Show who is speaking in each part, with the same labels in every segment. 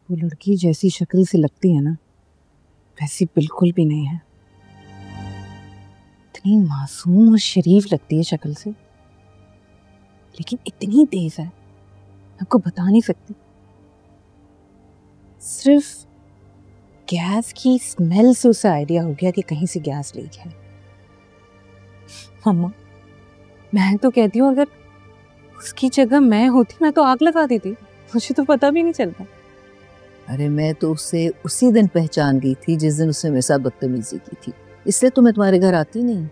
Speaker 1: वो लड़की जैसी शक्ल से लगती है ना, वैसी बिल्कुल भी नहीं है। इतनी मासूम और शरीफ लगती है शक्ल से, लेकिन इतनी तेज है आपको बता नहीं सकती। सिर्फ गैस की स्मेल से उसे आइडिया हो गया कि कहीं से गैस लीक है। मम्मा, मैं तो कहती हूँ अगर उसकी जगह मैं होती मैं तो आग लगा देती, मुझे तो पता भी नहीं चलता।
Speaker 2: अरे मैं तो उसे उसी दिन पहचान गई थी जिस दिन उसने मेरे साथ बदतमीजी की थी, इसलिए तो मैं तुम्हारे घर आती नहीं।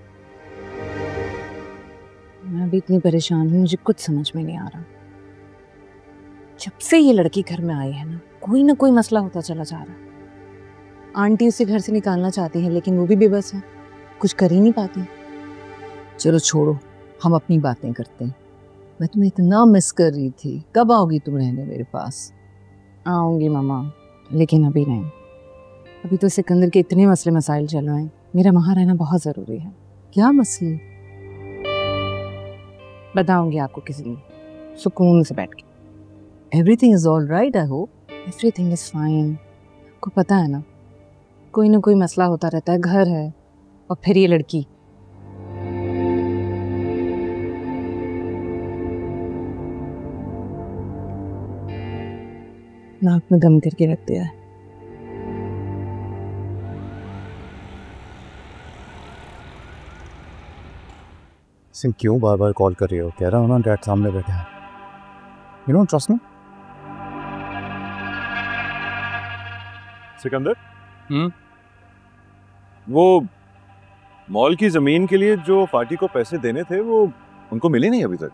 Speaker 1: मैं भी इतनी परेशान हूँ, मुझे कुछ समझ में नहीं आ रहा। जब से ये लड़की घर में आई है ना कोई मसला होता चला जा रहा है। आंटी उसे घर से निकालना चाहती है लेकिन वो भी बेबस है, कुछ कर ही नहीं पाती।
Speaker 2: चलो छोड़ो, हम अपनी बातें करते हैं। मैं तुम्हें इतना मिस कर रही थी, कब आओगी तुम रहने मेरे पास?
Speaker 1: आऊंगी मामा, लेकिन अभी नहीं। अभी तो सिकंदर के इतने मसले मसाइल चल रहे हैं, मेरा वहाँ रहना बहुत ज़रूरी है।
Speaker 2: क्या मसले?
Speaker 1: बताऊंगी आपको किसी दिन, सुकून से बैठ के।
Speaker 2: Everything is all right, I hope.
Speaker 1: Everything is fine. आपको पता है ना, कोई ना कोई मसला होता रहता है, घर है और फिर ये लड़की। नाक में दम करके रख दिया है।
Speaker 3: सिंह क्यों बार बार कॉल कर रही हो? कह रहा हूँ ना डैड सामने बैठे हैं। You don't trust me?
Speaker 4: Sikandar, वो मॉल की जमीन के लिए जो पार्टी को पैसे देने थे वो उनको मिले नहीं अभी तक।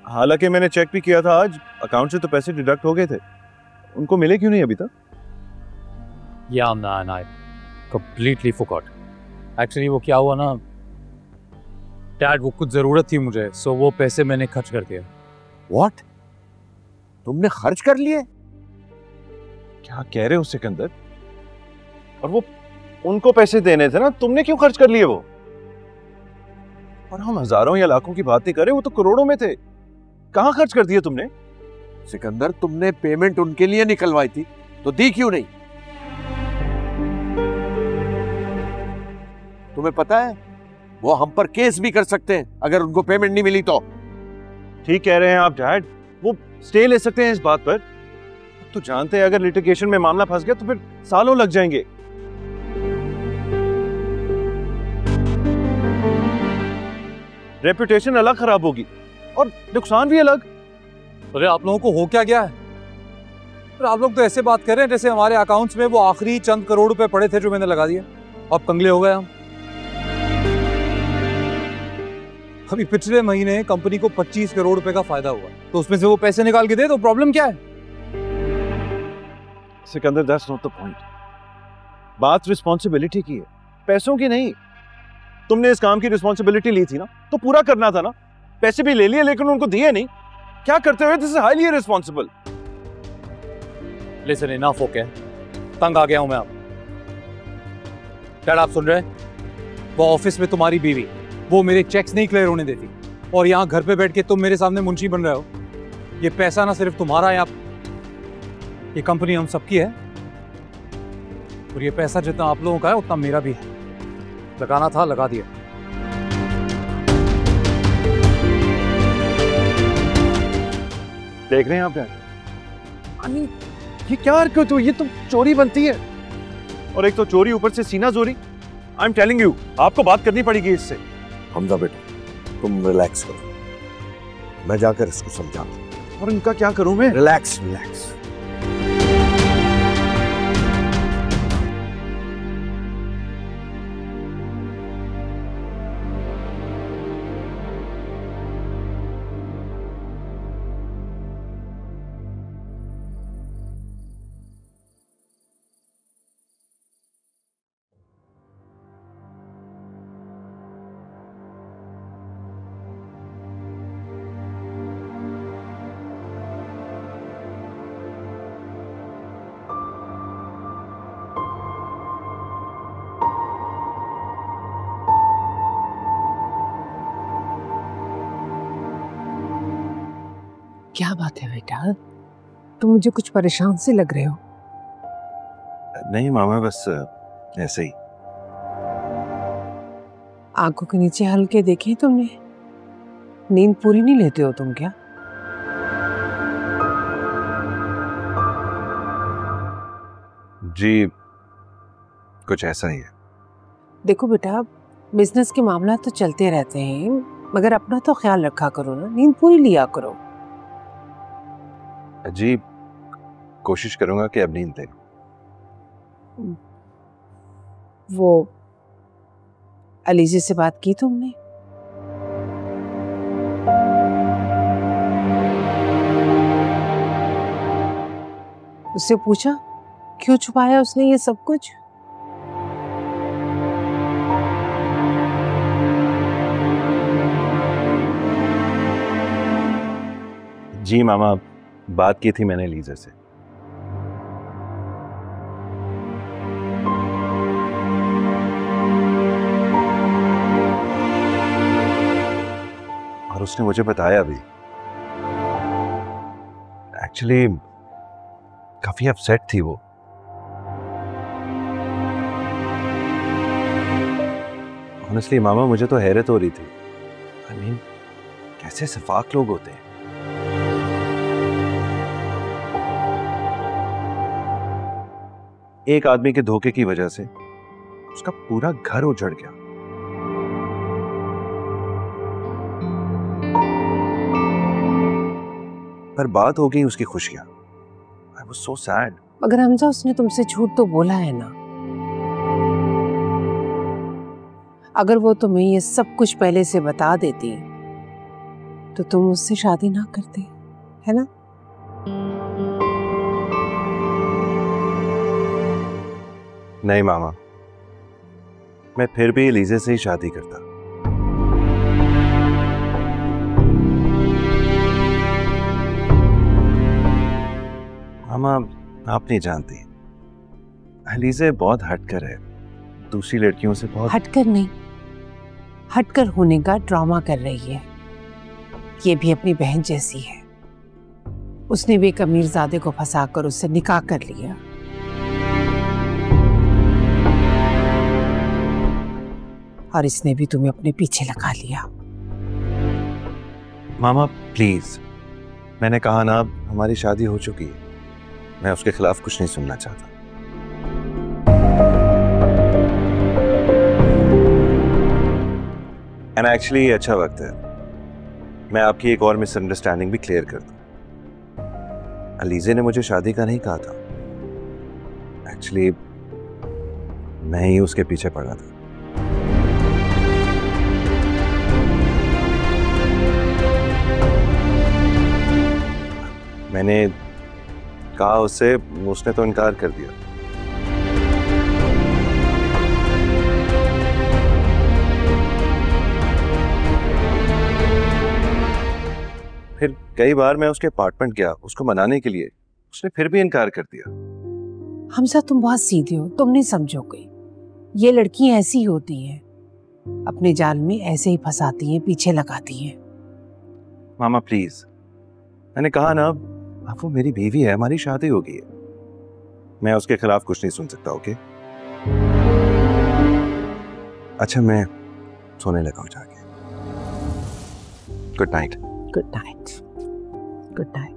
Speaker 4: हालांकि मैंने चेक भी किया था आज, अकाउंट से तो पैसे डिडक्ट हो गए थे। उनको मिले क्यों नहीं अभी तक?
Speaker 5: Yeah, man, I completely forgot. Actually, वो क्या हुआ ना, डैड वो कुछ जरूरत थी मुझे, सो वो पैसे मैंने खर्च कर दिया।
Speaker 6: What? तुमने खर्च कर लिए?
Speaker 4: क्या कह रहे हो सिकंदर? और वो उनको पैसे देने थे ना, तुमने क्यों खर्च कर लिए वो? और हम हजारों या लाखों की बात नहीं कर रहे, वो तो करोड़ों में थे। कहां खर्च कर दिए तुमने?
Speaker 6: सिकंदर, तुमने पेमेंट उनके लिए निकलवाई थी तो दी क्यों नहीं? तुम्हें पता है वो हम पर केस भी कर सकते हैं अगर उनको पेमेंट नहीं मिली तो।
Speaker 4: ठीक कह रहे हैं आप डैड, वो स्टे ले सकते हैं इस बात पर। तो जानते हैं अगर लिटिगेशन में मामला फंस गया तो फिर सालों लग जाएंगे। रेपुटेशन अलग खराब होगी और नुकसान भी अलग।
Speaker 5: अरे आप लोगों को हो क्या गया है? पर आप लोग तो ऐसे बात कर रहे हैं जैसे हमारे अकाउंट्स में वो आखिरी चंद करोड़ रुपए पड़े थे जो मैंने लगा दिए। अब कंगले हो गए हम। अभी पिछले महीने कंपनी को 25 करोड़ रुपए का फायदा हुआ, तो उसमें से वो पैसे निकाल के दे तो प्रॉब्लम क्या है?
Speaker 4: Sikandar, that's not the point. बात रिस्पॉन्सिबिलिटी की है, पैसों की नहीं। तुमने इस काम की रिस्पॉन्सिबिलिटी ली थी ना, तो पूरा करना था ना। पैसे भी ले लिए लेकिन उनको दिए नहीं। क्या करते हुए? This is highly irresponsible.
Speaker 5: Listen, enough okay, तंग आ गया हूं मैं अब। डैड, आप सुन रहे हैं? वो ऑफिस में तुम्हारी बीवी, वो मेरे चेक्स नहीं क्लियर होने देती, और यहाँ घर पे बैठ के तुम मेरे सामने मुंशी बन रहे हो। ये पैसा ना सिर्फ तुम्हारा है, ये कंपनी हम सबकी है, और ये पैसा जितना आप लोगों का है उतना मेरा भी है। लगाना था, लगा दिया।
Speaker 4: देख रहे हैं आप डैड? ये क्या हरकत हुई? ये तो चोरी बनती है, और एक तो चोरी ऊपर से सीना जोरी। आई एम टेलिंग यू, आपको बात करनी पड़ेगी इससे।
Speaker 6: हमजा बेटा, तुम रिलैक्स करो, मैं जाकर इसको समझाता हूं।
Speaker 4: और इनका क्या करूं मैं?
Speaker 6: Relax relax.
Speaker 1: क्या बात है बेटा?
Speaker 7: तुम मुझे कुछ परेशान से लग रहे हो।
Speaker 4: नहीं मामा, बस ऐसे ही।
Speaker 7: आंखों के नीचे हल्के देखे तुमने? नींद पूरी नहीं लेते हो तुम क्या?
Speaker 4: जी कुछ ऐसा ही है।
Speaker 7: देखो बेटा, बिजनेस के मामला तो चलते रहते हैं, मगर अपना तो ख्याल रखा करो ना, नींद पूरी लिया करो।
Speaker 4: जी कोशिश करूंगा कि अब नींद ले लूं।
Speaker 7: वो अलीजे से बात की तुमने? उससे पूछा क्यों छुपाया उसने ये सब कुछ?
Speaker 4: जी मामा, बात की थी मैंने लीजा से। और उसने मुझे बताया भी। एक्चुअली काफी अपसेट थी वो। ऑनेस्टली मामा, मुझे तो हैरत हो रही थी। आई मीन, कैसे सफाक लोग होते हैं। एक आदमी के धोखे की वजह से उसका पूरा घर उजड़ गया। पर बात हो गई उसकी खुशियां। I was so sad.
Speaker 7: मगर हमजा, उसने तुमसे झूठ तो बोला है ना। अगर वो तुम्हें ये सब कुछ पहले से बता देती तो तुम उससे शादी ना करते, है ना?
Speaker 4: नहीं मामा, मैं फिर भी लीजे से ही शादी करता। मामा, आप नहीं जानती, लीजे बहुत हटकर है, दूसरी लड़कियों से बहुत।
Speaker 7: हटकर नहीं, हटकर होने का ड्रामा कर रही है। ये भी अपनी बहन जैसी है। उसने भी एक अमीरजादे को फंसाकर उससे निकाह कर लिया। और इसने भी तुम्हें अपने पीछे लगा लिया।
Speaker 4: मामा प्लीज, मैंने कहा ना, हमारी शादी हो चुकी है। मैं उसके खिलाफ कुछ नहीं सुनना चाहता। एंड एक्चुअली ये अच्छा वक्त है मैं आपकी एक और मिसअंडरस्टैंडिंग भी क्लियर कर दूं। अलीजे ने मुझे शादी का नहीं कहा था। एक्चुअली मैं ही उसके पीछे पड़ा था। मैंने कहा उससे, उसने तो इनकार कर दिया। फिर कई बार मैं उसके अपार्टमेंट गया उसको मनाने के लिए, उसने फिर भी इनकार कर दिया।
Speaker 7: हमजा, तुम बहुत सीधे हो, तुम नहीं समझोगे। ये लड़कियां ऐसी होती हैं, अपने जाल में ऐसे ही फंसाती हैं, पीछे लगाती हैं।
Speaker 4: मामा प्लीज, मैंने कहा ना, अब वो मेरी बीवी है, हमारी शादी हो गई है। मैं उसके खिलाफ कुछ नहीं सुन सकता। ओके? अच्छा मैं सोने लगा हूं जाके। Good night.
Speaker 7: Good night. Good night.